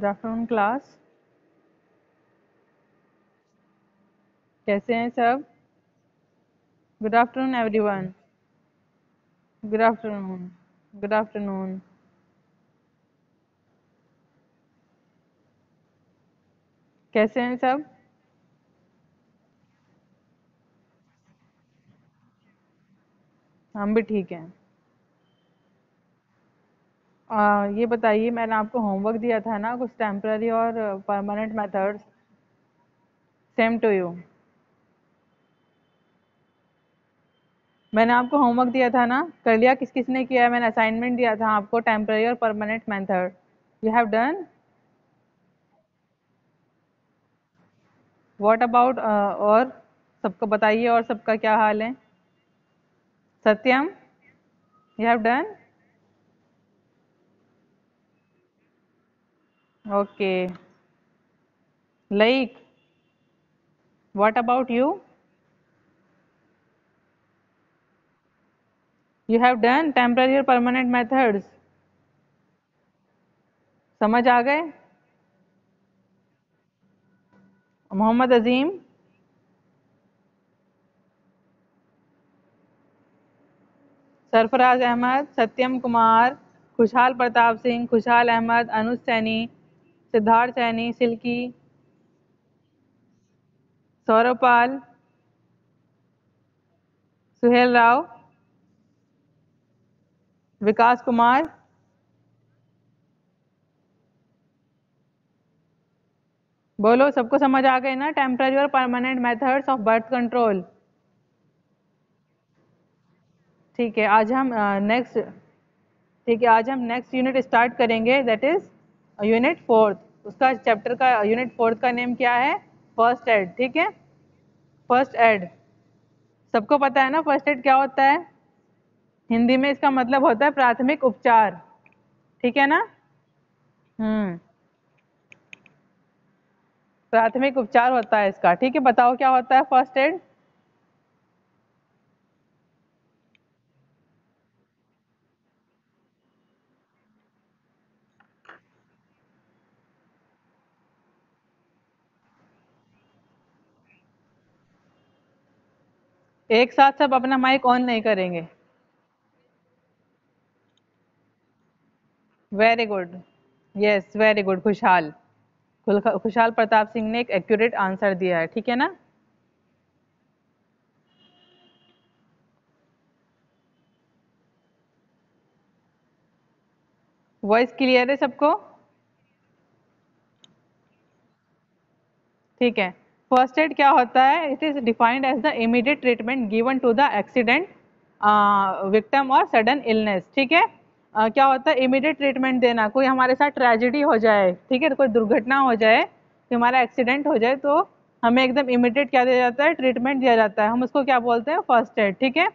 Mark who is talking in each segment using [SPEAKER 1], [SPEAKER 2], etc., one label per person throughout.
[SPEAKER 1] Good afternoon class. कैसे हैं सब? Good afternoon everyone. Good afternoon. Good afternoon. कैसे हैं सब? हम भी ठीक हैं। ये बताइए, मैंने आपको होमवर्क दिया था ना कुछ टेम्पररी और permanent methods. Same to you. मैंने आपको होमवर्क दिया था ना, कर लिया? किस किस ने किया है? मैंने असाइनमेंट दिया था आपको टेम्पररी और permanent method. You have done? What about और सबको बताइए, और सबका क्या हाल है? Satyam, you have done? Okay. Like, what about you? You have done temporary or permanent methods? समझ आ गए? मोहम्मद अजीम, सरफराज अहमद, सत्यम कुमार, खुशहाल प्रताप सिंह, खुशहाल अहमद, अनुज सैनी, सिद्धार्थ सैनी, सिल्की, सौरभ पाल, सुहेल राव, विकास कुमार। बोलो, सबको समझ आ गए ना टेम्पररी और permanent methods of birth control? ठीक है, आज हम नेक्स्ट ठीक है, आज हम नेक्स्ट यूनिट स्टार्ट करेंगे, दैट इज यूनिट फोर्थ। उसका चैप्टर का यूनिट फोर्थ का नेम क्या है? First aid. ठीक है, फर्स्ट एड। सबको पता है ना फर्स्ट एड क्या होता है? हिंदी में इसका मतलब होता है प्राथमिक उपचार। ठीक है ना? हम्म, प्राथमिक उपचार होता है इसका। ठीक है, बताओ क्या होता है फर्स्ट एड? एक साथ सब अपना माइक ऑन नहीं करेंगे। Very good. Yes, very good. खुशहाल, खुशहाल प्रताप सिंह ने एक एक्यूरेट आंसर दिया है। ठीक है ना? वॉइस क्लियर है सबको? ठीक है, फर्स्ट एड क्या होता है? It is defined as the immediate treatment given to the accident victim और सडन इलनेस। ठीक है, क्या होता है? इमीडिएट ट्रीटमेंट देना। कोई हमारे साथ ट्रेजेडी हो जाए, ठीक है, तो कोई दुर्घटना हो जाए, कि हमारा एक्सीडेंट हो जाए, तो हमें एकदम इमीडिएट क्या दिया जाता है? ट्रीटमेंट दिया जाता है। हम उसको क्या बोलते हैं? First aid. ठीक है,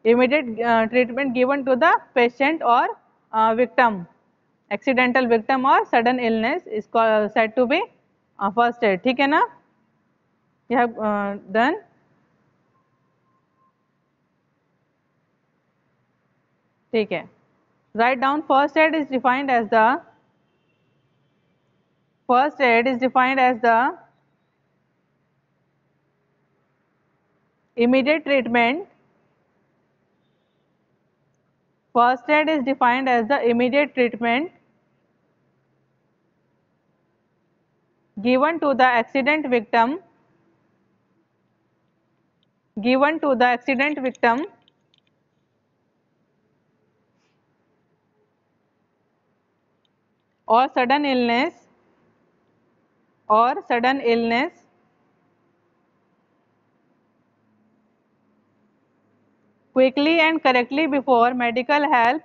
[SPEAKER 1] immediate treatment given to the patient और विक्टिम, एक्सीडेंटल विक्टिम और sudden illness is said to be first aid. ठीक है ना? You have done? ठीक है, write down first aid is defined as the immediate treatment. First aid is defined as the immediate treatment given to the accident victim, given to the accident victim or sudden illness, or sudden illness quickly and correctly before medical help,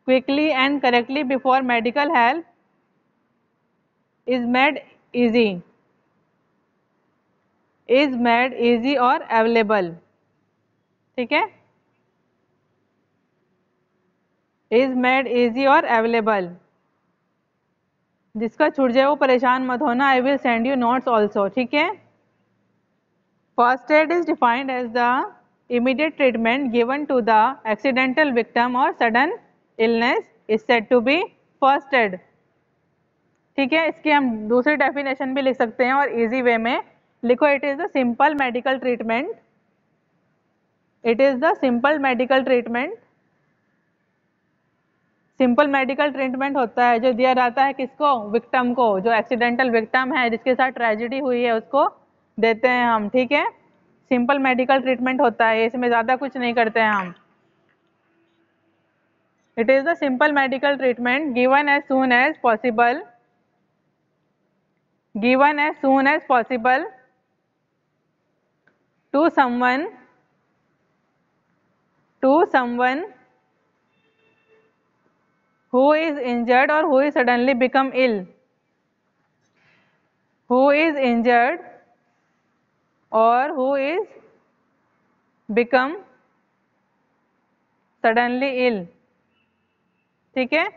[SPEAKER 1] quickly and correctly before medical help is made easy, is made easy or available. ठीक है, is made easy or available। जिसका छूट जाए वो परेशान मत होना, I will send you notes also. ठीक है, first aid is defined as the immediate treatment given to the accidental victim or sudden illness is said to be first aid, ठीक है। इसकी हम दूसरी डेफिनेशन भी लिख सकते हैं और इजी वे में लिखो, it is the simple medical treatment, it is the simple medical treatment. Simple medical treatment होता है जो दिया जाता है किसको, विक्टिम को, जो एक्सीडेंटल विक्टिम है जिसके साथ ट्रेजेडी हुई है उसको देते हैं हम, ठीक है। सिंपल मेडिकल ट्रीटमेंट होता है, इसमें ज़्यादा कुछ नहीं करते हैं हम। It is the simple medical treatment given as soon as possible, given as soon as possible to someone who is injured or who is suddenly become ill, who is injured or who is become suddenly ill, ठीक है।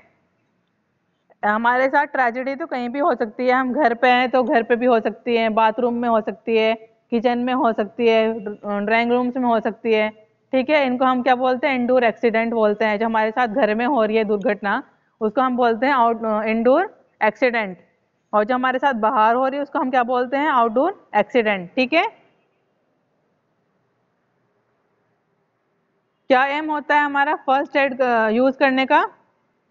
[SPEAKER 1] हमारे साथ tragedy तो कहीं भी हो सकती है, हम घर पे हैं तो घर पे भी हो सकती है, बाथरूम में हो सकती है, किचन में हो सकती है, ड्राइंग रूम्स में हो सकती है, ठीक है। इनको हम क्या बोलते हैं, इंडोर एक्सीडेंट बोलते हैं। जो हमारे साथ घर में हो रही है दुर्घटना उसको हम बोलते हैं इंडोर एक्सीडेंट, और जो हमारे साथ बाहर हो रही है उसको हम क्या बोलते हैं, आउटडोर एक्सीडेंट, ठीक है। क्या एम होता है हमारा फर्स्ट एड यूज करने का,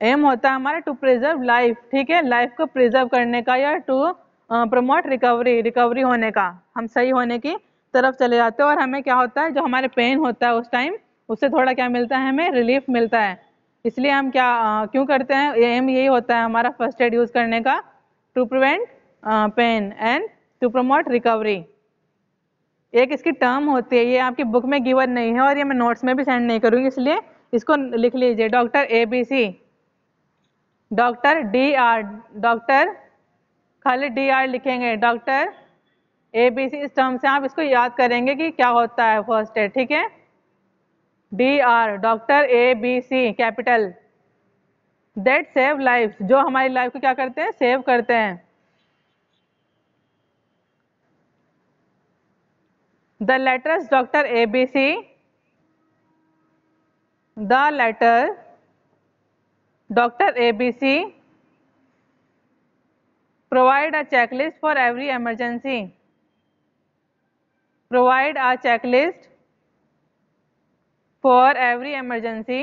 [SPEAKER 1] एम होता है हमारा टू प्रिजर्व लाइफ, ठीक है, लाइफ को प्रिजर्व करने का, या टू प्रमोट रिकवरी, रिकवरी होने का, हम सही होने की तरफ चले जाते हैं। और हमें क्या होता है, जो हमारे पेन होता है उस टाइम उससे थोड़ा क्या मिलता है, हमें रिलीफ मिलता है। इसलिए हम क्या क्यों करते हैं, एम यही होता है हमारा फर्स्ट एड यूज करने का, to prevent pain and to promote recovery. एक इसकी टर्म होती है, ये आपकी बुक में गिवन नहीं है और ये मैं नोट्स में भी सेंड नहीं करूँगी, इसलिए इसको लिख लीजिए, doctor ABC, doctor DR, doctor खाली DR लिखेंगे, डॉक्टर ABC। इस टर्म से आप इसको याद करेंगे कि क्या होता है फर्स्ट एड, ठीक है। DR, doctor ABC capital, that save life, जो हमारी लाइफ को क्या करते हैं, सेव करते हैं। The letters doctor ABC, the letter doctor ABC provide a checklist for every emergency, provide a checklist for every emergency।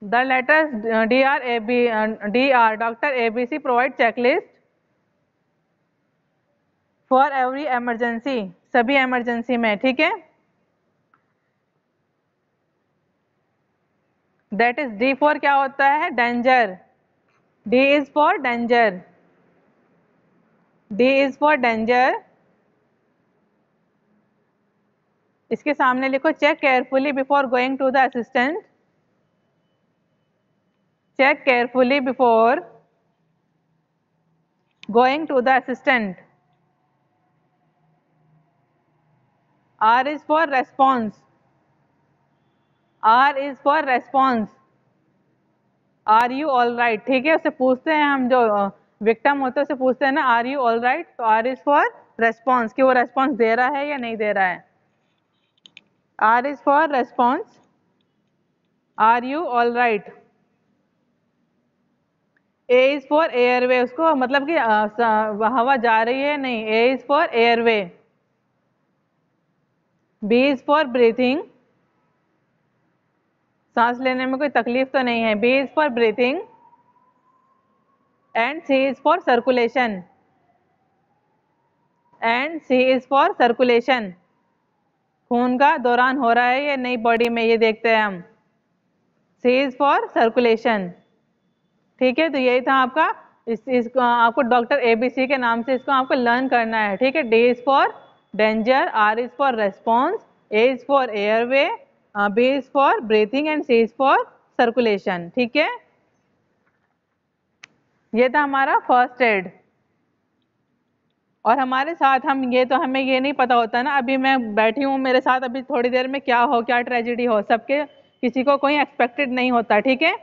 [SPEAKER 1] The letters DR doctor ABC provide checklist for every emergency, सभी emergency में, ठीक है। That is D for क्या होता है, danger, D is for danger, D is for danger। इसके सामने लिखो, check carefully before going to the assistant, check carefully before going to the assistant। R is for response, R is for response, are you all right, ठीक है। उससे पूछते हैं हम, जो विक्टिम होते हैं उससे पूछते हैं ना, आर यू ऑल राइट, तो आर इज फॉर रेस्पॉन्स, कि वो रेस्पॉन्स दे रहा है या नहीं दे रहा है। R is for response, are you all right. A is for airway, उसको मतलब कि हवा जा रही है नहीं, A is for airway. B is for breathing, सांस लेने में कोई तकलीफ तो नहीं है, B is for breathing. And C is for circulation, and C is for circulation, खून का दौरान हो रहा है या नहीं बॉडी में, ये देखते हैं हम। सी इज फॉर सर्कुलेशन, ठीक है। तो यही था आपका, इसको आपको डॉक्टर ABC के नाम से इसको आपको लर्न करना है, ठीक है। D is for danger, R is for response, A is for airway, B is for breathing and C is for circulation, ठीक है। ये था हमारा फर्स्ट एड। और हमारे साथ हम ये तो हमें ये नहीं पता होता ना, अभी मैं बैठी हूँ, मेरे साथ अभी थोड़ी देर में क्या हो, क्या ट्रेजेडी हो, सबके किसी को कोई एक्सपेक्टेड नहीं होता, ठीक है।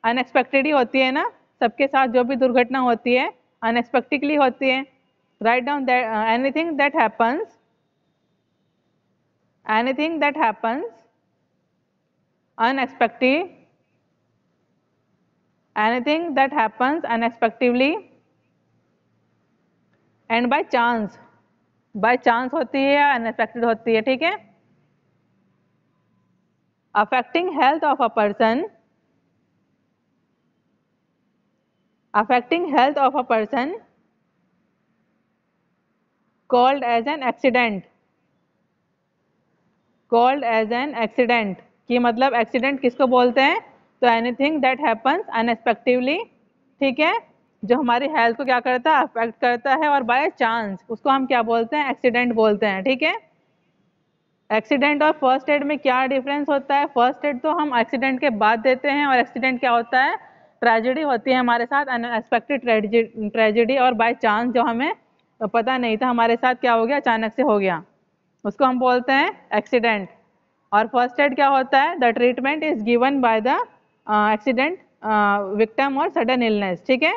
[SPEAKER 1] अनएक्सपेक्टेड ही होती है ना, सबके साथ जो भी दुर्घटना होती है अनएक्सपेक्टेडली होती है। Write down that anything that happens, anything that happens unexpected anything that happens unexpectedly and by chance होती है या अनएक्सपेक्टेड होती है, ठीक है। Affecting health of a person, affecting health of a person called as an accident, called as an accident कि मतलब accident किसको बोलते हैं, तो एनीथिंग दैट हैपन्स अनएक्सपेक्टिवली, ठीक है, जो हमारी हेल्थ को क्या करता है, अफेक्ट करता है और बाय चांस, उसको हम क्या बोलते हैं, एक्सीडेंट बोलते हैं, ठीक है। एक्सीडेंट और फर्स्ट एड में क्या डिफरेंस होता है, फर्स्ट एड तो हम एक्सीडेंट के बाद देते हैं और एक्सीडेंट क्या होता है, ट्रेजेडी होती है हमारे साथ, अनएक्सपेक्टेड ट्रेजेडी और बाय चांस जो हमें पता नहीं था हमारे साथ क्या हो गया, अचानक से हो गया, उसको हम बोलते हैं एक्सीडेंट। और फर्स्ट एड क्या होता है, the treatment is given by the accident victim और सडन इलनेस, ठीक है।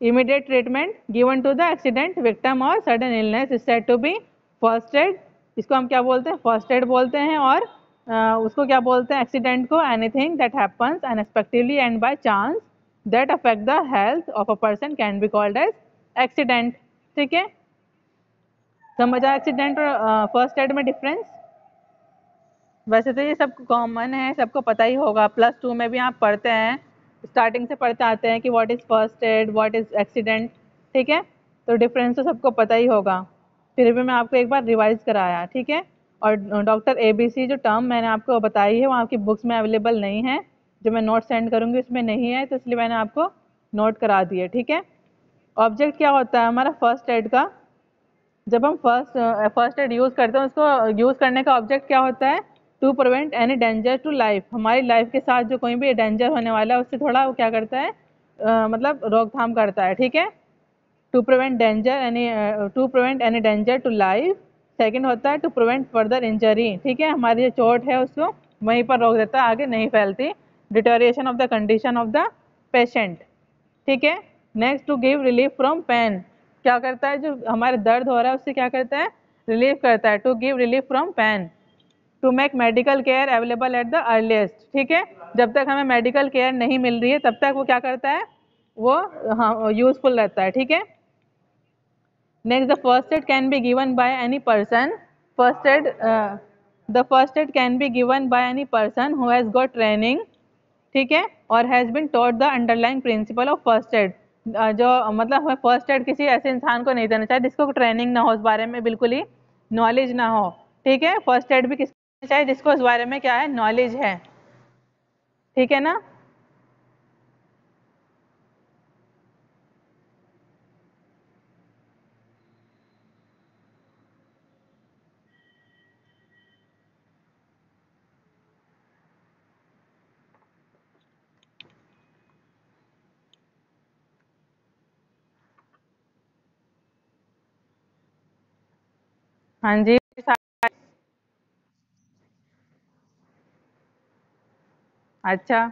[SPEAKER 1] Immediate treatment given to the accident victim और sudden illness is said to be first aid, इसको हम क्या बोलते हैं, फर्स्ट एड बोलते हैं। और उसको क्या बोलते हैं, एक्सीडेंट को anything that happens unexpectedly and by chance that affect the health of a person can be called as accident, ठीक है। समझ आया एक्सीडेंट और फर्स्ट एड में डिफरेंस। वैसे तो ये सब कॉमन है, सबको पता ही होगा, +2 में भी आप पढ़ते हैं, स्टार्टिंग से पढ़ते आते हैं कि what is first aid, what is accident, ठीक है। तो डिफरेंस तो सबको पता ही होगा, फिर भी मैं आपको एक बार रिवाइज कराया, ठीक है। और डॉक्टर ABC जो टर्म मैंने आपको बताई है वो आपकी बुक्स में अवेलेबल नहीं है, जो मैं नोट सेंड करूँगी उसमें नहीं है, तो इसलिए मैंने आपको नोट करा दिए, ठीक है। ऑब्जेक्ट क्या होता है हमारा फर्स्ट एड का, जब हम फर्स्ट एड यूज़ करते हैं उसको यूज़ करने का ऑब्जेक्ट क्या होता है, to prevent any danger to life, हमारी लाइफ के साथ जो कोई भी डेंजर होने वाला है उससे थोड़ा वो क्या करता है, मतलब रोकथाम करता है, ठीक है। To prevent any danger to life. Second होता है टू प्रिवेंट फर्दर इंजरी, ठीक है, हमारी जो चोट है उसको वहीं पर रोक देता है, आगे नहीं फैलती, deterioration of the condition of the patient, ठीक है। Next to give relief from pain, क्या करता है, जो हमारे दर्द हो रहा है उससे क्या करता है, रिलीफ करता है, to give relief from pain. To make medical care available at the earliest, ठीक है, जब तक हमें मेडिकल केयर नहीं मिल रही है तब तक वो क्या करता है, वो हाँ यूजफुल रहता है, ठीक है। Next the first aid can be given by any person, first aid the first aid can be given by any person who has got training, ठीक है, और has been taught the underlying principal of first add, जो मतलब हमें first aid किसी ऐसे इंसान को नहीं देना चाहिए जिसको ट्रेनिंग ना हो, उस बारे में बिल्कुल ही नॉलेज ना हो, ठीक है। फर्स्ट एड भी किसको देना चाहिए, जिसको इस बारे में क्या है, नॉलेज है, ठीक है ना। हाँ जी, अच्छा,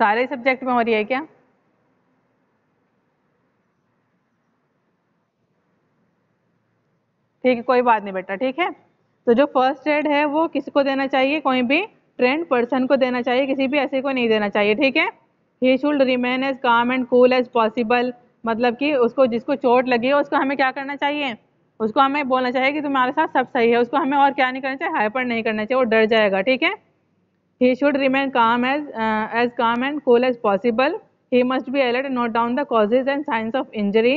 [SPEAKER 1] सारे सब्जेक्ट में हो रही है क्या, ठीक है, कोई बात नहीं बेटा, ठीक है। तो जो फर्स्ट एड है वो किसको देना चाहिए, कोई भी ट्रेंड पर्सन को देना चाहिए, किसी भी ऐसे को नहीं देना चाहिए, ठीक है। ही शुड रिमेन एज काम एंड कूल एज पॉसिबल, मतलब कि उसको जिसको चोट लगी है उसको हमें क्या करना चाहिए, उसको हमें बोलना चाहिए कि तुम्हारे साथ सब सही है, उसको हमें और क्या नहीं करना चाहिए, हाइपर नहीं करना चाहिए, वो डर जाएगा, ठीक है। He should remain calm as calm and cool as possible. He must be alert and note down the causes and signs of injury.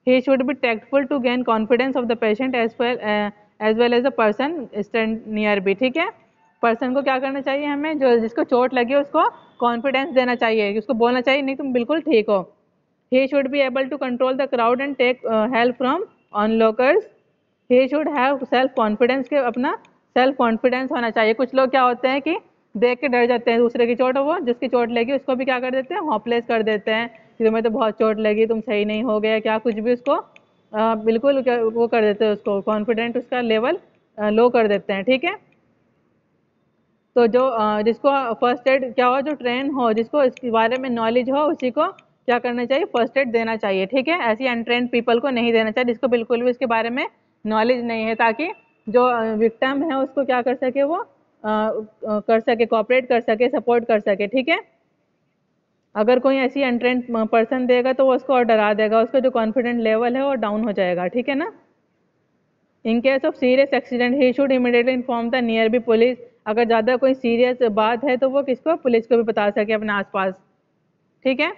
[SPEAKER 1] He should be tactful to gain confidence of the patient as well as the person stand near by. ठीक है, person को क्या करना चाहिए, हमें जो जिसको चोट लगी है उसको कॉन्फिडेंस देना चाहिए, उसको बोलना चाहिए नहीं तुम बिल्कुल ठीक हो। He should be able to control the crowd and take help from onlookers. He should have self confidence, के अपना सेल्फ कॉन्फिडेंस होना चाहिए। कुछ लोग क्या होते हैं कि देख के डर जाते हैं दूसरे की चोट, वो जिसकी चोट लगी उसको भी क्या कर देते हैं, होपलेस कर देते हैं कि तुम्हें तो बहुत चोट लगी, तुम सही नहीं हो गया क्या, कुछ भी उसको बिल्कुल वो कर देते हैं, उसको कॉन्फिडेंट उसका लेवल लो कर देते हैं, ठीक है। तो जो जिसको फर्स्ट एड क्या हो, जो ट्रेन हो, जिसको इसके बारे में नॉलेज हो, उसी को क्या करना चाहिए, फर्स्ट एड देना चाहिए, ठीक है। ऐसी अनट्रेन पीपल को नहीं देना चाहिए जिसको बिल्कुल भी इसके बारे में नॉलेज नहीं है, ताकि जो विक्टिम है उसको क्या कर सके, वो कर सके, कोऑपरेट कर सके, सपोर्ट कर सके, ठीक है। अगर कोई ऐसी अनट्रेंड पर्सन देगा तो वो उसको और डरा देगा, उसका जो कॉन्फिडेंट लेवल है वो डाउन हो जाएगा, ठीक है ना। In case of serious accident he should immediately inform the nearby police. अगर ज़्यादा कोई सीरियस बात है तो वो किसको, पुलिस को भी बता सके अपने आसपास, ठीक है।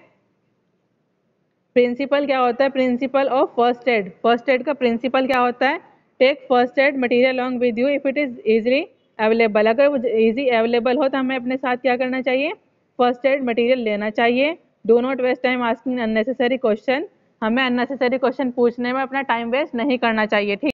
[SPEAKER 1] प्रिंसिपल क्या होता है, principle of first aid. First aid का प्रिंसिपल क्या होता है, take first aid material along with you if it is easily available. अगर वो इजी अवेलेबल हो तो हमें अपने साथ क्या करना चाहिए, फर्स्ट एड मटेरियल लेना चाहिए। Do not waste time asking unnecessary question. हमें अननेसेसरी क्वेश्चन पूछने में अपना टाइम वेस्ट नहीं करना चाहिए, ठीक।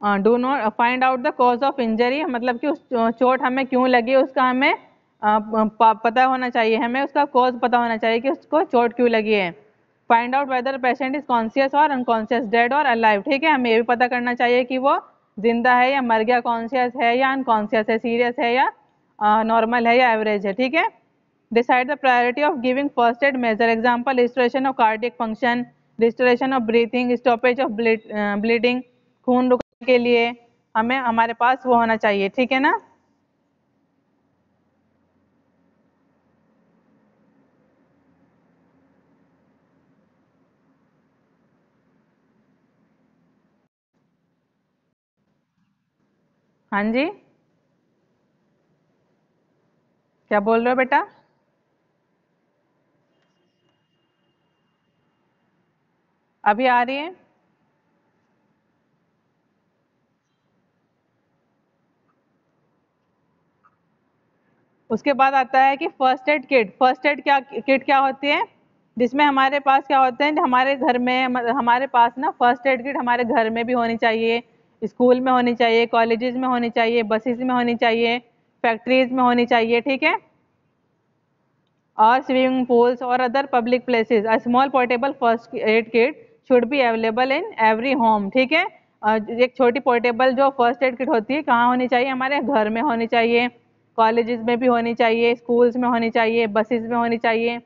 [SPEAKER 1] Do not find out the cause of injury, मतलब कि उस चोट हमें क्यों लगी उसका हमें पता होना चाहिए, हमें उसका कॉज पता होना चाहिए कि उसको चोट क्यों लगी है। Find out whether patient is conscious और अनकॉन्शियस, डेड और अलाइव, ठीक है। हमें ये भी पता करना चाहिए कि वो जिंदा है या मर गया, कॉन्शियस है या अनकॉन्शियस है, सीरियस है या नॉर्मल है या एवरेज है, ठीक है। Decide the priority of giving first aid measure, example restoration of cardiac function, restoration of breathing, stoppage of bleeding, खून रुकने के लिए हमें हमारे पास वो होना चाहिए, ठीक है ना। हाँ जी, क्या बोल रहे हो बेटा। अभी आ रही है। उसके बाद आता है कि first aid kit. First aid क्या किट क्या होती है, जिसमें हमारे पास क्या होते हैं, हमारे घर में हमारे पास ना फर्स्ट एड किट हमारे घर में भी होनी चाहिए, स्कूल में होनी चाहिए, कॉलेजेस में होनी चाहिए, बसेस में होनी चाहिए, फैक्ट्रीज में होनी चाहिए, ठीक है। और स्विमिंग पूल्स और other public places a small portable first aid kit should be available in every home, ठीक है। एक छोटी पोर्टेबल जो फर्स्ट एड किट होती है कहाँ होनी चाहिए, हमारे घर में होनी चाहिए, कॉलेजेस में भी होनी चाहिए, स्कूल्स में होनी चाहिए, बसेस में होनी चाहिए,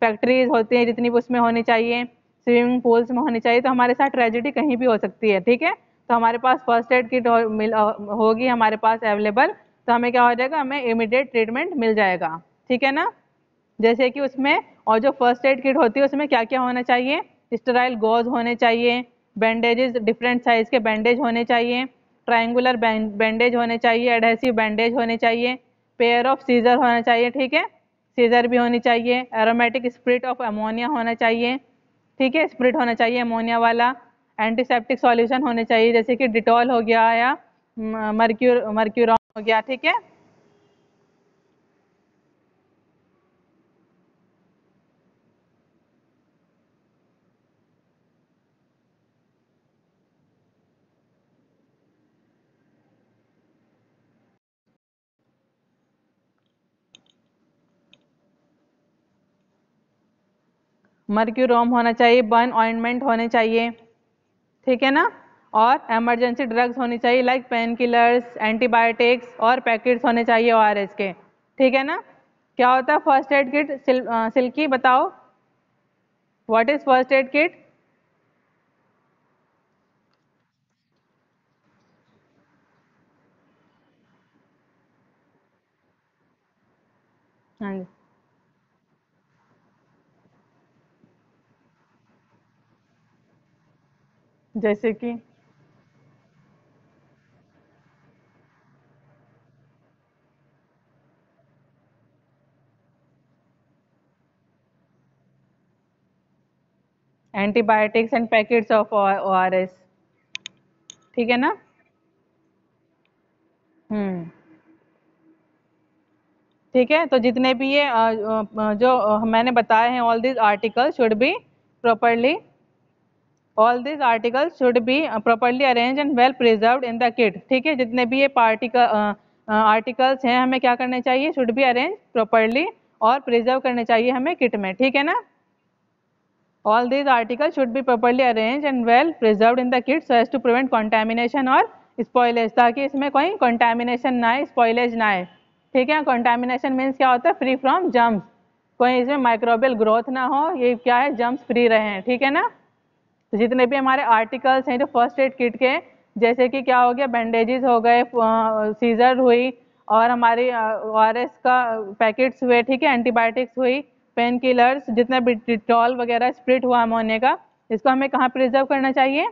[SPEAKER 1] फैक्ट्रीज होती हैं जितनी भी उसमें होनी चाहिए, स्विमिंग पूल्स में होनी चाहिए। तो हमारे साथ ट्रेजेडी कहीं भी हो सकती है, ठीक है। तो हमारे पास फर्स्ट एड किट होगी हमारे पास अवेलेबल, तो हमें क्या हो जाएगा, हमें इमीडिएट ट्रीटमेंट मिल जाएगा, ठीक है ना। जैसे कि उसमें और जो फर्स्ट एड किट होती है उसमें क्या क्या होना चाहिए, स्टेराइल गॉज होने चाहिए, बैंडेजेस डिफरेंट साइज के बैंडेज होने चाहिए, ट्रायंगुलर बैंडेज होने चाहिए, एडहेसिव बैंडेज होने चाहिए, पेयर ऑफ सीजर होना चाहिए, ठीक है। सीजर भी होनी चाहिए, एरोमेटिक स्प्रिट ऑफ अमोनिया होना चाहिए, ठीक है, स्प्रिट होना चाहिए अमोनिया वाला। एंटीसेप्टिक सॉल्यूशन होने चाहिए जैसे कि डिटॉल हो गया या मर्क्यूरॉन हो गया, ठीक है। मर्क्यूरोम होना चाहिए, बर्न ऑइंटमेंट होने चाहिए, ठीक है ना। और एमरजेंसी ड्रग्स होनी चाहिए लाइक पेन किलर्स, एंटीबायोटिक्स और पैकेट्स होने चाहिए ओआरएस के, ठीक है ना। क्या होता है फर्स्ट एड किट, सिल्की बताओ, what is first aid kit. हाँ जी, जैसे कि antibiotics and packets of ORS, ठीक है ना। हम्म, ठीक है। तो जितने भी ये जो मैंने बताए हैं, all this article should be properly, all this article should be properly arrange and well preserved in the kit, ठीक है। जितने भी ये पार्टिकल आर्टिकल्स हैं हमें क्या करने चाहिए, शुड बी अरेंज प्रॉपरली और प्रिजर्व करने चाहिए हमें किट में, ठीक है ना। All these articles should be properly arranged and well preserved in the kit so as to prevent contamination or spoilage, ताकि इसमें कोई कंटामिनेशन ना आए, स्पॉइलेज ना आए। ठीक है, कंटामिनेशन मीन्स क्या होता है, फ्री फ्रॉम जर्म्स, कोई इसमें माइक्रोबियल ग्रोथ ना हो, ये क्या है, जर्म्स फ्री रहे। ठीक है ना। तो जितने भी हमारे आर्टिकल्स हैं जो फर्स्ट एड किट के, जैसे कि क्या हो गया, बैंडेजेस हो गए, सीजर हुई, और हमारी ORS का पैकेट्स हुए, ठीक है, एंटीबायोटिक्स हुई, पेन किलर्स, जितना भी डिटॉल वगैरह स्प्रिट हुआ अमोनिया का, इसको हमें कहाँ प्रिजर्व करना चाहिए,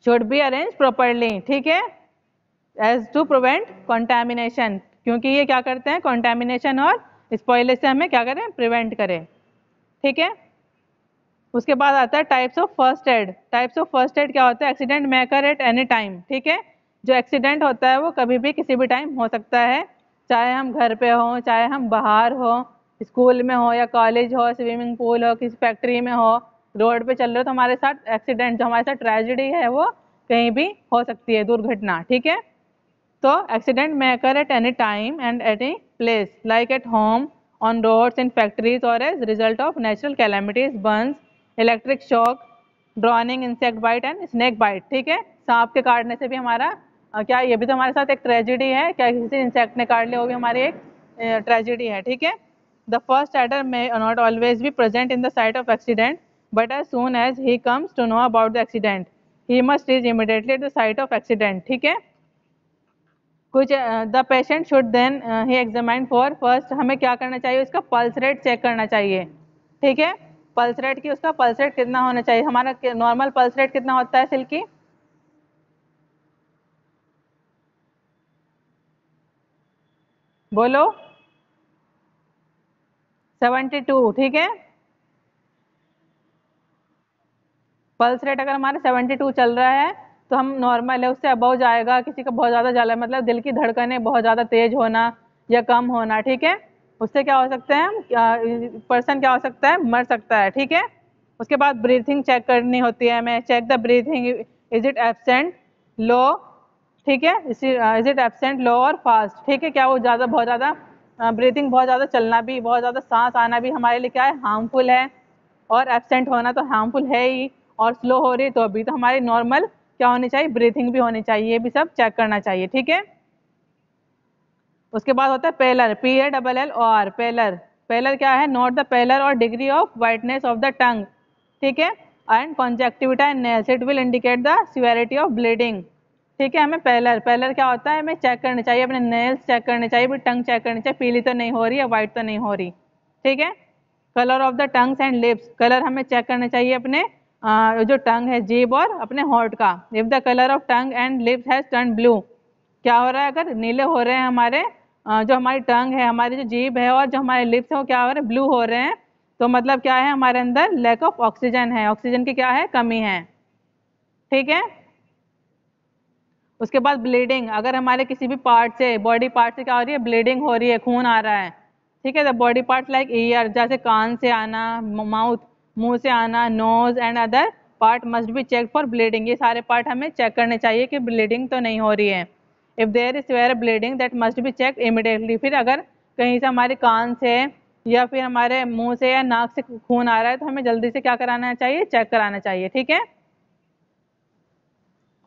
[SPEAKER 1] शुड बी अरेंज प्रॉपरली। ठीक है, एज टू प्रिवेंट कंटामिनेशन, क्योंकि ये क्या करते हैं, कंटामिनेशन और स्पॉइलेज से हमें क्या करें, प्रिवेंट करें। ठीक है, उसके बाद आता है types of first add. Types of first add क्या होता है, एक्सीडेंट में अकर एट एनी टाइम। ठीक है, जो एक्सीडेंट होता है वो कभी भी किसी भी टाइम हो सकता है, चाहे हम घर पे हो, चाहे हम बाहर हो, स्कूल में हो या कॉलेज हो, स्विमिंग पूल हो, किसी फैक्ट्री में हो, रोड पे चल रहे हो, तो हमारे साथ एक्सीडेंट, जो हमारे साथ ट्रेजेडी है वो कहीं भी हो सकती है, दुर्घटना। ठीक है, तो accident may occur at any time and any place, like at home, on roads, in factories, or as result of natural calamities, burns, electric shock, drowning, insect bite and snake bite। ठीक है, सांप के काटने से भी हमारा क्या, ये भी तो हमारे साथ एक ट्रेजेडी है, क्या किसी इंसेक्ट ने काट लिया, वो भी हमारी एक ट्रेजेडी है। ठीक है, the first aider may not always be present in the site of accident, but as soon as he comes to know about the accident, he must reach immediately at the site of accident। ठीक है, कुछ the patient should then he examine for, first हमें क्या करना चाहिए, उसका pulse rate check करना चाहिए। ठीक है, पल्स रेट की, उसका पल्स रेट कितना होना चाहिए, हमारा नॉर्मल पल्स रेट कितना होता है सिल्की, बोलो, 72। ठीक है, पल्स रेट अगर हमारा 72 चल रहा है तो हम नॉर्मल है, उससे अबव जाएगा, किसी का बहुत ज़्यादा चला, मतलब दिल की धड़कनें बहुत ज़्यादा तेज होना या कम होना। ठीक है, उससे क्या हो सकता है, पर्सन क्या हो सकता है, मर सकता है। ठीक है, उसके बाद ब्रीथिंग चेक करनी होती है हमें, check the breathing, is it absent, low, ठीक है, इज इट एब्सेंट, लो और फास्ट। ठीक है, क्या वो ज़्यादा, बहुत ज़्यादा ब्रीथिंग, बहुत ज़्यादा चलना भी, बहुत ज़्यादा सांस आना भी हमारे लिए क्या है, हार्मफुल है, और एब्सेंट होना तो हार्मफुल है ही, और स्लो हो रही है तो अभी तो हमारी नॉर्मल क्या होनी चाहिए, ब्रीथिंग भी होनी चाहिए, ये भी सब चेक करना चाहिए। ठीक है, उसके बाद होता है पेलर, PALL, पेलर। पेलर क्या है, नोट द पेलर और degree of whiteness of the tongue. ठीक है, and conjunctiva and nails, it will indicate the severity of bleeding. ठीक है, हमें पेलर, पेलर क्या होता है, हमें चेक करना चाहिए, अपने नेल्स चेक करने चाहिए, फिर टंग चेक करनी चाहिए, पीली तो नहीं हो रही है, वाइट तो नहीं हो रही। ठीक है, colour of the tongues and lips, colour हमें चेक करना चाहिए अपने जो टंग है, जीभ और अपने होंठ का। If the colour of tongue and lips has turn blue, क्या हो रहा है, अगर नीले हो रहे हैं हमारे जो हमारी टंग है, हमारी जो जीभ है, और जो हमारे लिप्स है, वो क्या हो रहे हैं, ब्लू हो रहे हैं, तो मतलब क्या है, हमारे अंदर लैक ऑफ ऑक्सीजन है, ऑक्सीजन की क्या है, कमी है। ठीक है, उसके बाद ब्लीडिंग, अगर हमारे किसी भी पार्ट से, बॉडी पार्ट से क्या हो रही है, ब्लीडिंग हो रही है, खून आ रहा है। ठीक है, the body part like ear, जैसे कान से आना, माउथ, मुंह से आना, nose and other part must be check for bleeding, ये सारे पार्ट हमें चेक करने चाहिए कि ब्लीडिंग तो नहीं हो रही है। If there is where bleeding that must be check immediately, फिर अगर कहीं से हमारे कान से या फिर हमारे मुंह से या नाक से खून आ रहा है तो हमें जल्दी से क्या कराना चाहिए, चेक कराना चाहिए। ठीक है,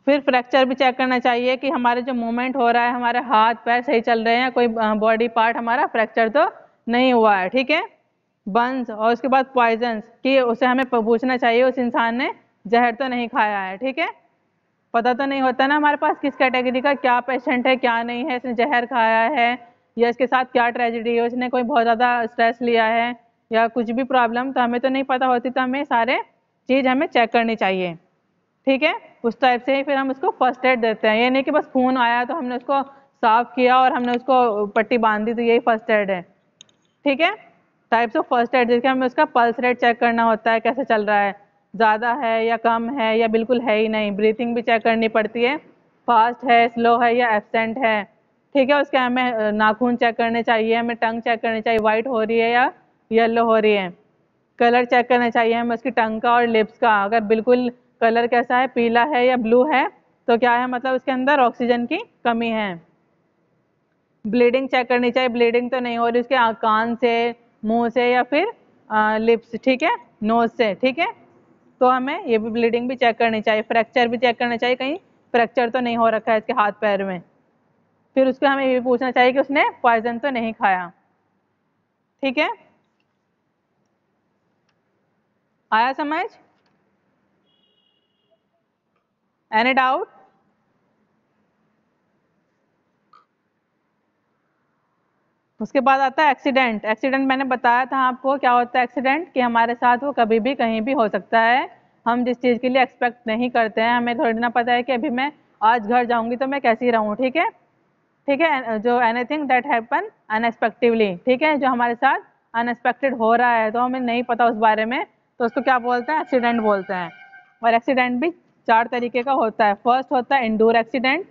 [SPEAKER 1] फिर फ्रैक्चर भी चेक करना चाहिए कि हमारे जो मूवमेंट हो रहा है, हमारे हाथ पैर सही चल रहे हैं, कोई बॉडी पार्ट हमारा फ्रैक्चर तो नहीं हुआ है। ठीक है, बर्न्स, और उसके बाद पॉइजन्स, कि उसे हमें पूछना चाहिए उस इंसान ने जहर तो नहीं खाया है। ठीक है, पता तो नहीं होता ना हमारे पास किस कैटेगरी का क्या पेशेंट है, क्या नहीं है, इसने जहर खाया है या इसके साथ क्या ट्रेजेडी है, उसने कोई बहुत ज़्यादा स्ट्रेस लिया है या कुछ भी प्रॉब्लम, तो हमें तो नहीं पता होती, तो हमें सारे चीज़ हमें चेक करनी चाहिए। ठीक है, उस टाइप से ही फिर हम उसको फर्स्ट एड देते हैं, ये नहीं कि बस खून आया तो हमने उसको साफ किया और हमने उसको पट्टी बांध दी तो यही फर्स्ट एड है। ठीक है, टाइप्स ऑफ फर्स्ट एड, जैसे हमें उसका पल्स रेट चेक करना होता है, कैसे चल रहा है, ज़्यादा है या कम है या बिल्कुल है ही नहीं, ब्रीथिंग भी चेक करनी पड़ती है, फास्ट है, स्लो है या एब्सेंट है। ठीक है, उसके हमें नाखून चेक करने चाहिए, हमें टंग चेक करनी चाहिए, वाइट हो रही है या येलो हो रही है, कलर चेक करना चाहिए हमें उसकी टंग का और लिप्स का, अगर बिल्कुल कलर कैसा है, पीला है या ब्लू है, तो क्या है, मतलब उसके अंदर ऑक्सीजन की कमी है। ब्लीडिंग चेक करनी चाहिए, ब्लीडिंग तो नहीं हो रही उसके कान से, मुंह से या फिर लिप्स, ठीक है, नोज से। ठीक है, तो हमें ये भी ब्लीडिंग भी चेक करनी चाहिए, फ्रैक्चर भी चेक करना चाहिए, कहीं फ्रैक्चर तो नहीं हो रखा है इसके हाथ पैर में। फिर उसको हमें ये भी पूछना चाहिए कि उसने पॉइजन तो नहीं खाया। ठीक है, आया समझ? Any doubt? उसके बाद आता है एक्सीडेंट। एक्सीडेंट मैंने बताया था आपको क्या होता है एक्सीडेंट, कि हमारे साथ वो कभी भी कहीं भी हो सकता है। हम जिस चीज़ के लिए एक्सपेक्ट नहीं करते हैं, हमें थोड़ी ना पता है कि अभी मैं आज घर जाऊंगी तो मैं कैसी रहूँ। ठीक है, ठीक है, जो एनीथिंग दैट हैपन अनएक्सपेक्टिवली, ठीक है, जो हमारे साथ अनएक्सपेक्टेड हो रहा है तो हमें नहीं पता उस बारे में, तो उसको क्या बोलते हैं? एक्सीडेंट बोलते हैं। और एक्सीडेंट भी 4 तरीके का होता है। फर्स्ट होता है इंडोर एक्सीडेंट,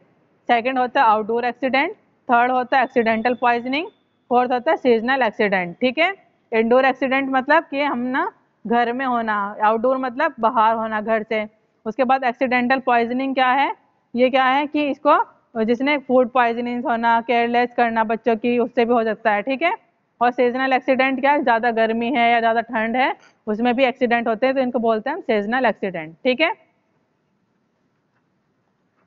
[SPEAKER 1] सेकंड होता है आउटडोर एक्सीडेंट, थर्ड होता है एक्सीडेंटल पॉइजनिंग, फोर्थ होता है सीजनल एक्सीडेंट। ठीक है, इंडोर एक्सीडेंट मतलब कि हम ना घर में होना, आउटडोर मतलब बाहर होना घर से। उसके बाद एक्सीडेंटल पॉइजनिंग क्या है? ये क्या है कि इसको जिसने फूड पॉइजनिंग होना, केयरलेस करना बच्चों की, उससे भी हो सकता है। ठीक है, और सीजनल एक्सीडेंट क्या है? ज़्यादा गर्मी है या ज़्यादा ठंड है उसमें भी एक्सीडेंट होते हैं, तो इनको बोलते हैं सीजनल एक्सीडेंट। ठीक है,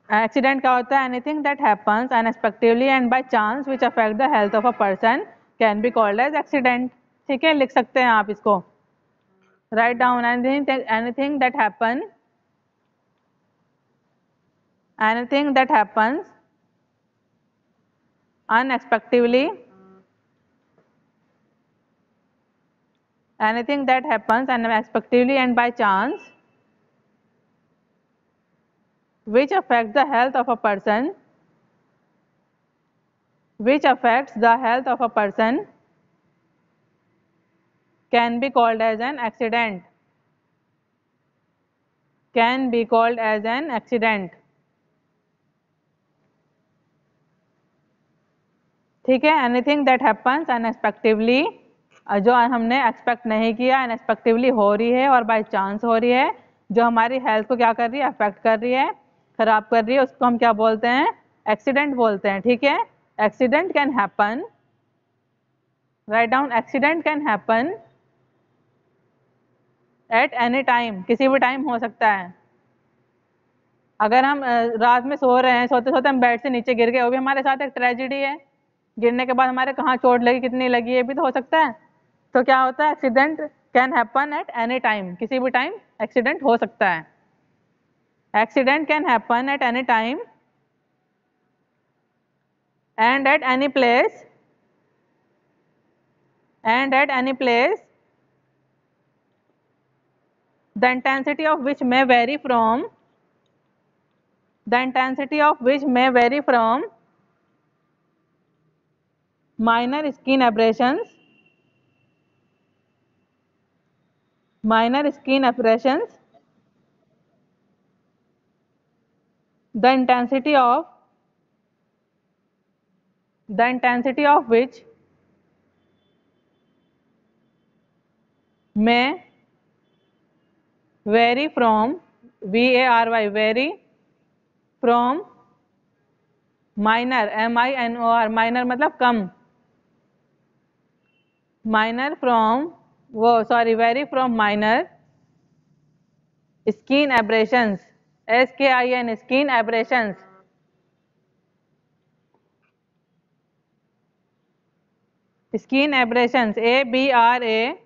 [SPEAKER 1] एक्सीडेंट क्या होता है? Anything that happens unexpectedly and by chance which affect the health of a person can be called as accident. ठीक है, लिख सकते हैं आप इसको, right down. Anything that happen, anything that happens unexpectedly, anything that happens unexpectedly and by chance which affects the health of a person, which affects the health of a person can be called as an accident, can be called as an accident। ठीक है, anything that happens unexpectedly, जो हमने expect नहीं किया, unexpectedly हो रही है और बाय चांस हो रही है, जो हमारी हेल्थ को क्या कर रही है? अफेक्ट कर रही है, खराब कर रही है, उसको हम क्या बोलते हैं? एक्सीडेंट बोलते हैं। ठीक है, accident can happen, write down, accident can happen at any time, किसी भी टाइम हो सकता है। अगर हम रात में सो रहे हैं, सोते सोते हम बेड से नीचे गिर गए, वो भी हमारे साथ एक ट्रेजिडी है। गिरने के बाद हमारे कहाँ चोट लगी, कितनी लगी, ये भी तो हो सकता है। तो क्या होता है? Accident can happen at any time, किसी भी टाइम एक्सीडेंट हो सकता है। Accident can happen at any time and at any place, and at any place the intensity of which may vary from, the intensity of which may vary from minor skin abrasions, minor skin abrasions, the intensity of, the intensity of which may vary from, vary, vary from minor, minor, minor मतलब कम, minor from, वो sorry, vary from minor skin abrasions, SKIN, skin abrasions, skin abrasions, ABRASIONS,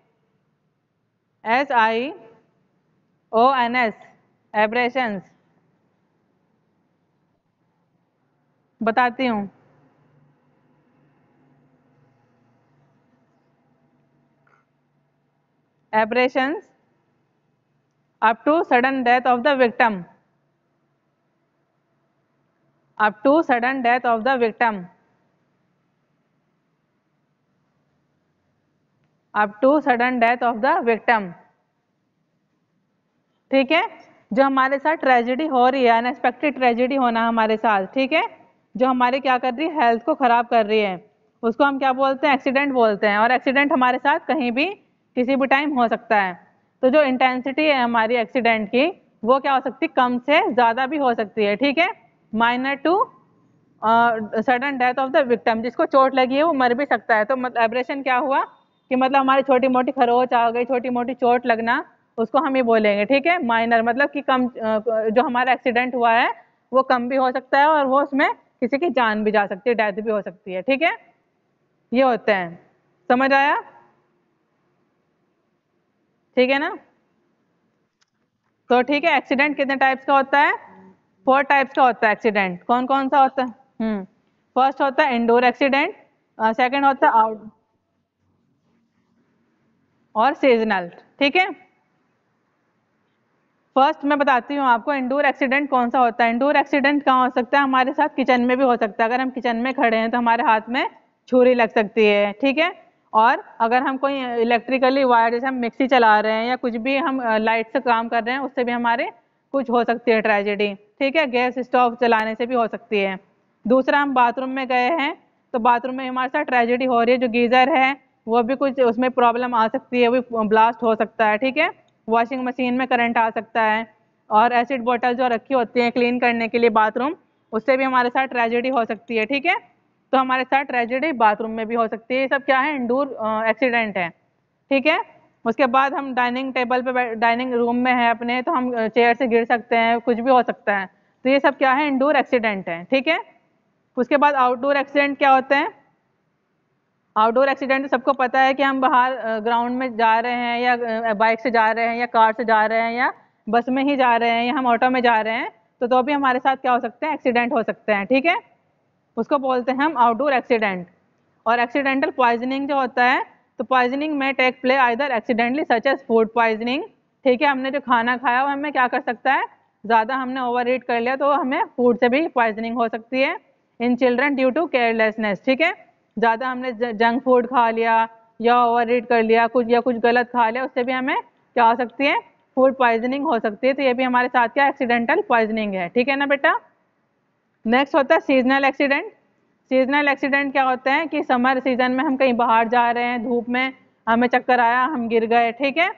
[SPEAKER 1] abrasions। बताती हूँ, abrasions up to sudden death of the victim, up to sudden death of the victim, up to sudden death of the victim। ठीक है, जो हमारे साथ tragedy हो रही है, अनएक्सपेक्टेड ट्रेजेडी होना हमारे साथ, ठीक है, जो हमारे क्या कर रही है? हेल्थ को खराब कर रही है, उसको हम क्या बोलते हैं? एक्सीडेंट बोलते हैं। और एक्सीडेंट हमारे साथ कहीं भी किसी भी टाइम हो सकता है। तो जो इंटेंसिटी है हमारी एक्सीडेंट की, वो क्या हो सकती है? कम से ज़्यादा भी हो सकती है। ठीक है, minor to sudden death of the victim, जिसको चोट लगी है वो मर भी सकता है। तो मतलब एब्रेशन क्या हुआ कि मतलब हमारी छोटी मोटी खरोच आ गई, छोटी मोटी चोट लगना, उसको हम ये बोलेंगे, ठीक है। माइनर मतलब कि कम, जो हमारा एक्सीडेंट हुआ है वो कम भी हो सकता है और वो उसमें किसी की जान भी जा सकती है, डेथ भी हो सकती है, ठीक है। ये होते हैं, समझ आया? ठीक है ना। तो ठीक है, एक्सीडेंट कितने टाइप्स का होता है? 4 टाइप्स का होता है एक्सीडेंट। कौन कौन सा होता है? फर्स्ट होता है इंडोर एक्सीडेंट, सेकंड होता है आउट और सीजनल, ठीक है। फर्स्ट मैं बताती हूँ आपको इंडोर एक्सीडेंट कौन सा होता है। इंडोर एक्सीडेंट कहाँ हो सकता है? हमारे साथ किचन में भी हो सकता है। अगर हम किचन में खड़े हैं तो हमारे हाथ में छुरी लग सकती है, ठीक है। और अगर हम कोई इलेक्ट्रिकली वायर, जैसे हम मिक्सी चला रहे हैं या कुछ भी हम लाइट से काम कर रहे हैं, उससे भी हमारे कुछ हो सकती है ट्रेजेडी, ठीक है। गैस स्टोव चलाने से भी हो सकती है। दूसरा, हम बाथरूम में गए हैं तो बाथरूम में हमारे साथ ट्रेजेडी हो रही है, जो गीजर है वो भी कुछ उसमें प्रॉब्लम आ सकती है, वो ब्लास्ट हो सकता है, ठीक है। वॉशिंग मशीन में करंट आ सकता है। और एसिड बॉटल जो रखी होती है क्लीन करने के लिए बाथरूम, उससे भी हमारे साथ ट्रेजेडी हो सकती है, ठीक है। तो हमारे साथ ट्रेजेडी बाथरूम में भी हो सकती है। ये सब क्या है? इंडोर एक्सीडेंट है, ठीक है। उसके बाद हम डाइनिंग टेबल पे, डाइनिंग रूम में है अपने, तो हम चेयर से गिर सकते हैं, कुछ भी हो सकता है। तो ये सब क्या है? इंडोर एक्सीडेंट है, ठीक है। उसके बाद आउटडोर एक्सीडेंट क्या होते हैं? आउटडोर एक्सीडेंट सबको पता है कि हम बाहर ग्राउंड में जा रहे हैं या बाइक से जा रहे हैं या कार से जा रहे हैं या बस में ही जा रहे हैं या हम ऑटो में जा रहे हैं, तो भी हमारे साथ क्या हो सकते हैं? एक्सीडेंट हो सकते हैं, ठीक है। उसको बोलते हैं हम आउटडोर एक्सीडेंट। और एक्सीडेंटल पॉइजनिंग जो होता है, तो पॉइजनिंग में take play either accidentally such as food poisoning, ठीक है। हमने जो खाना खाया वो हमें क्या कर सकता है? ज़्यादा हमने ओवर ईट कर लिया तो हमें फूड से भी पॉइजनिंग हो सकती है। In children due to carelessness, ठीक है। ज़्यादा हमने जंक फूड खा लिया या ओवर ईट कर लिया कुछ, या कुछ गलत खा लिया, उससे भी हमें क्या हो सकती है? फूड पॉइजनिंग हो सकती है। तो ये भी हमारे साथ क्या एक्सीडेंटल पॉइजनिंग है, ठीक है ना बेटा। नेक्स्ट होता है सीजनल एक्सीडेंट। सीजनल एक्सीडेंट क्या होते हैं कि समर सीजन में हम कहीं बाहर जा रहे हैं, धूप में हमें चक्कर आया, हम गिर गए, ठीक है।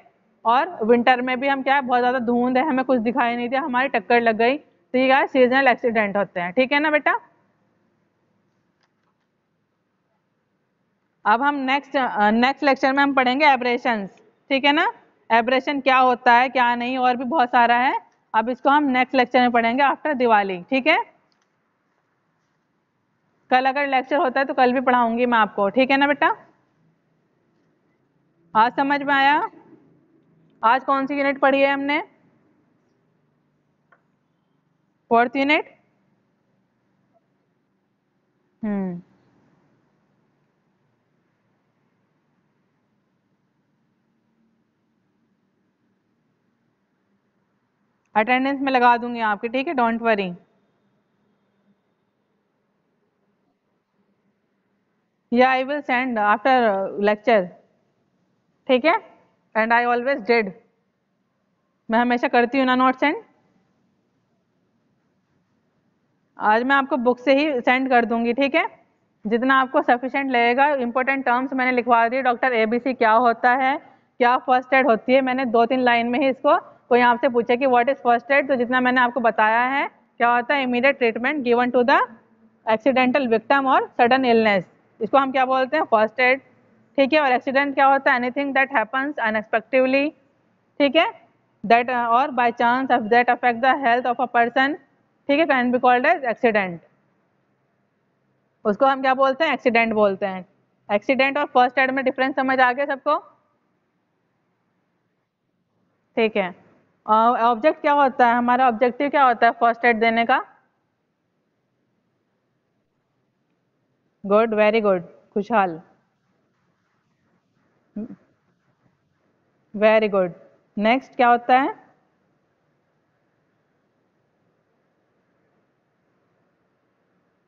[SPEAKER 1] और विंटर में भी हम क्या है, बहुत ज़्यादा धुंध है, हमें कुछ दिखाई नहीं दिया, हमारी टक्कर लग गई, तो ये क्या है? सीजनल एक्सीडेंट होते हैं, ठीक है ना बेटा। अब हम नेक्स्ट लेक्चर में हम पढ़ेंगे एब्रेशंस, ठीक है ना। एब्रेशन क्या होता है, क्या नहीं, और भी बहुत सारा है। अब इसको हम नेक्स्ट लेक्चर में पढ़ेंगे आफ्टर दिवाली, ठीक है। कल अगर लेक्चर होता है तो कल भी पढ़ाऊंगी मैं आपको, ठीक है ना बेटा। आज समझ में आया? आज कौन सी यूनिट पढ़ी है हमने? 4th unit. हम्म। अटेंडेंस में लगा दूंगी आपकी, ठीक है, डोंट वरी। या आई विल सेंड आफ्टर लेक्चर, ठीक है। एंड आई ऑलवेज डिड, मैं हमेशा करती हूँ ना नोट सेंड। आज मैं आपको बुक से ही सेंड कर दूंगी, ठीक है। जितना आपको सफिशिएंट लगेगा। इंपॉर्टेंट टर्म्स मैंने लिखवा दिए, डॉक्टर एबीसी क्या होता है, क्या फर्स्ट एड होती है, मैंने 2-3 लाइन में ही इसको, कोई आपसे पूछे कि व्हाट इज फर्स्ट एड, तो जितना मैंने आपको बताया है। क्या होता है? Immediate treatment given to the accidental victim और सडन इलनेस, इसको हम क्या बोलते हैं? फर्स्ट एड, ठीक है। और एक्सीडेंट क्या होता है? एनीथिंग दैट हैपन्स अनएक्सपेक्टेडली, ठीक है, दैट और by chance of that affect the health of a person, ठीक है, can be called as accident. उसको हम क्या बोलते हैं? एक्सीडेंट बोलते हैं। एक्सीडेंट और फर्स्ट एड में डिफरेंस समझ आ गया सबको? ठीक है। ऑब्जेक्ट क्या होता है हमारा? ऑब्जेक्टिव क्या होता है फर्स्ट एड देने का? Good, very good, Khushhal, very good. Next क्या होता है?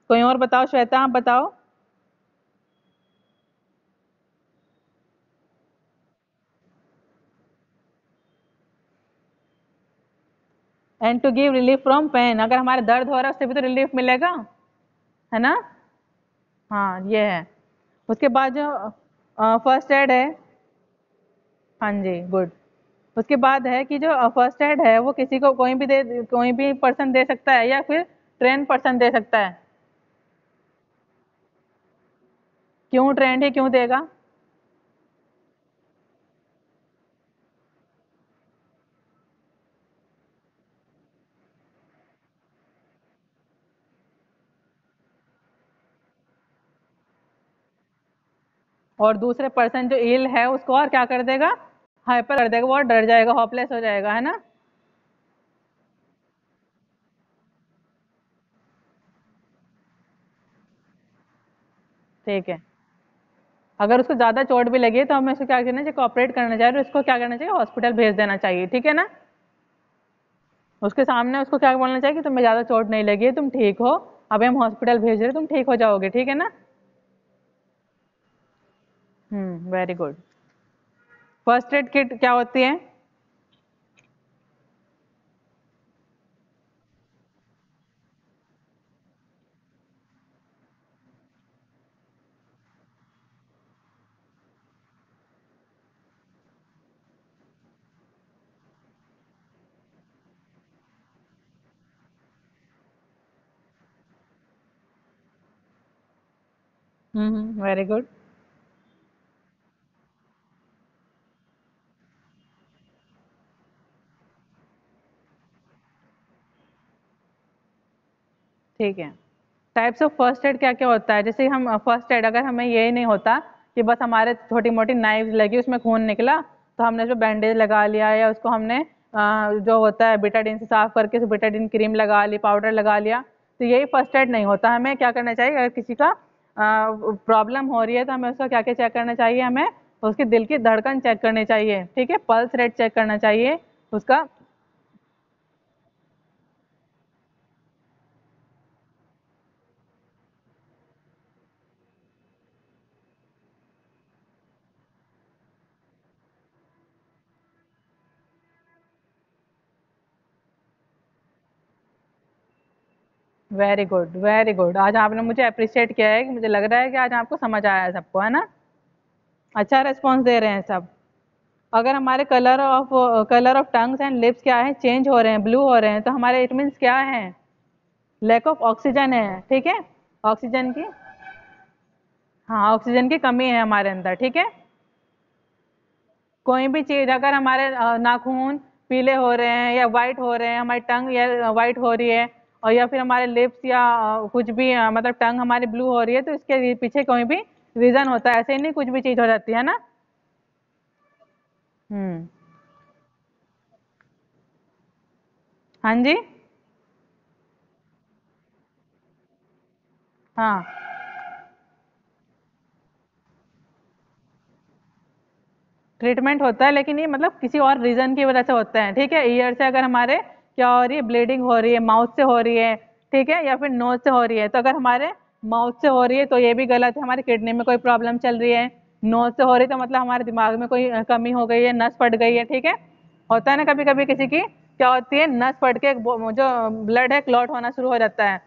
[SPEAKER 1] कोई और बताओ, श्वेता आप बताओ। And to give relief from pain, अगर हमारे दर्द हो रहा है उससे भी तो रिलीफ मिलेगा, है ना। हाँ, ये है। उसके बाद जो फर्स्ट एड है, हाँ जी, गुड। उसके बाद है कि जो फर्स्ट एड है वो किसी को कोई भी पर्सन दे सकता है या फिर ट्रेन पर्सन दे सकता है? क्यों ट्रेंड ही क्यों देगा? और दूसरे पर्सन जो इल है उसको और क्या कर देगा, हाइपर कर देगा, वो और डर जाएगा, होपलेस हो जाएगा, है ना। ठीक है, अगर उसको ज्यादा चोट भी लगी है तो हमें उसको क्या करना चाहिए, कोऑपरेट करना चाहिए और उसको क्या करना चाहिए, हॉस्पिटल भेज देना चाहिए, ठीक है ना। उसके सामने उसको क्या बोलना चाहिए कि तुम्हें ज्यादा चोट नहीं लगी है, तुम ठीक हो, अभी हम हॉस्पिटल भेज रहे हैं, तुम ठीक हो जाओगे, ठीक है ना। Very good. First aid kit क्या होती है? Very good. ठीक है, टाइप्स ऑफ फर्स्ट एड क्या क्या होता है, जैसे हम फर्स्ट एड, अगर हमें ये नहीं होता कि बस हमारे छोटी मोटी नाइव्स लगी उसमें खून निकला तो हमने जो बैंडेज लगा लिया या उसको हमने जो होता है बिटाडीन से साफ करके उस बिटाडीन क्रीम लगा ली, पाउडर लगा लिया, तो यही फर्स्ट एड नहीं होता। हमें क्या करना चाहिए, अगर किसी का प्रॉब्लम हो रही है तो हमें उसका क्या क्या चेक करना चाहिए, हमें उसकी दिल की धड़कन चेक करनी चाहिए, ठीक है, पल्स रेट चेक करना चाहिए उसका। वेरी गुड, वेरी गुड, आज आपने मुझे अप्रिशिएट किया है कि मुझे लग रहा है कि आज आपको समझ आया है सबको, है ना। अच्छा रेस्पॉन्स दे रहे हैं सब। अगर हमारे colour of tongues and lips क्या है, चेंज हो रहे हैं, ब्लू हो रहे हैं, तो हमारे इट मीन्स क्या है, लैक ऑफ ऑक्सीजन है, ठीक है। ऑक्सीजन की, हाँ, ऑक्सीजन की कमी है हमारे अंदर, ठीक है। कोई भी चीज अगर हमारे नाखून पीले हो रहे हैं या वाइट हो रहे हैं, हमारी टंग या वाइट हो रही है, और या फिर हमारे लिप्स या कुछ भी मतलब टंग हमारी ब्लू हो रही है, तो इसके पीछे कोई भी रीजन होता है, ऐसे ही नहीं कुछ भी चीज हो जाती है ना। हम्म। हाँ जी। हाँ, ट्रीटमेंट होता है लेकिन ये मतलब किसी और रीजन की वजह से होता है, ठीक है। ईयर से अगर हमारे क्या हो रही है, ब्लीडिंग हो रही है, माउथ से हो रही है, ठीक है, या फिर नोज से हो रही है, तो अगर हमारे माउथ से हो रही है तो ये भी गलत है, हमारी किडनी में कोई प्रॉब्लम चल रही है। नोज से हो रही है तो मतलब हमारे दिमाग में कोई कमी हो गई है, नस फट गई है, ठीक है। होता है ना कभी कभी किसी की क्या होती है, नस फट के जो ब्लड है क्लॉट होना शुरू हो जाता है,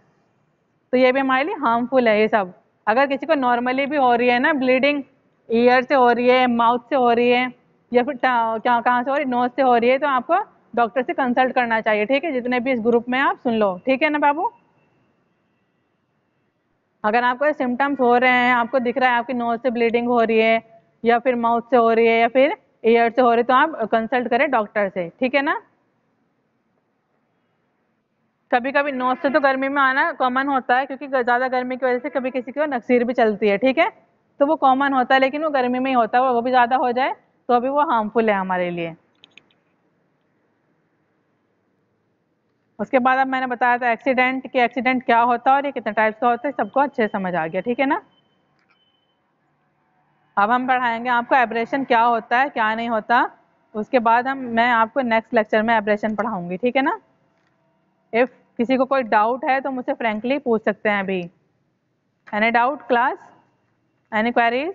[SPEAKER 1] तो ये भी हमारे लिए हार्मफुल है ये सब। अगर किसी को नॉर्मली भी हो रही है ना ब्लीडिंग, ईयर से हो रही है, माउथ से हो रही है, या फिर क्या कहाँ से हो रही है, नोज से हो रही है, तो आपको डॉक्टर से कंसल्ट करना चाहिए, ठीक है। जितने भी इस ग्रुप में आप सुन लो, ठीक है ना बाबू। अगर आपको सिम्टम्स हो रहे हैं, आपको दिख रहा है आपकी नोज से ब्लीडिंग हो रही है या फिर माउथ से हो रही है या फिर ईयर से हो रही है, तो आप कंसल्ट करें डॉक्टर से, ठीक है ना। कभी कभी नोज से तो गर्मी में आना कॉमन होता है, क्योंकि ज्यादा गर्मी की वजह से कभी किसी को नक्सीर भी चलती है, ठीक है। तो वो कॉमन होता है, लेकिन वो गर्मी में ही होता है, वो भी ज्यादा हो जाए तो अभी वो हार्मफुल है हमारे लिए। उसके बाद अब मैंने बताया था एक्सीडेंट, कि एक्सीडेंट क्या होता है और ये कितने टाइप्स का होता है, सबको अच्छे से समझ आ गया, ठीक है ना। अब हम पढ़ाएंगे आपको एब्रेशन क्या होता है क्या नहीं होता। उसके बाद मैं आपको नेक्स्ट लेक्चर में एब्रेशन पढ़ाऊंगी, ठीक है ना। इफ किसी को कोई डाउट है तो मुझसे फ्रेंकली पूछ सकते हैं अभी। Any doubt class, any queries?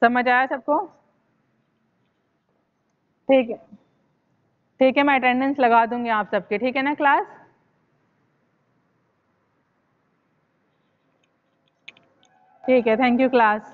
[SPEAKER 1] समझ आया सबको? ठीक है, ठीक है, मैं अटेंडेंस लगा दूंगी आप सबके, ठीक है ना क्लास। ठीक है, थैंक यू क्लास।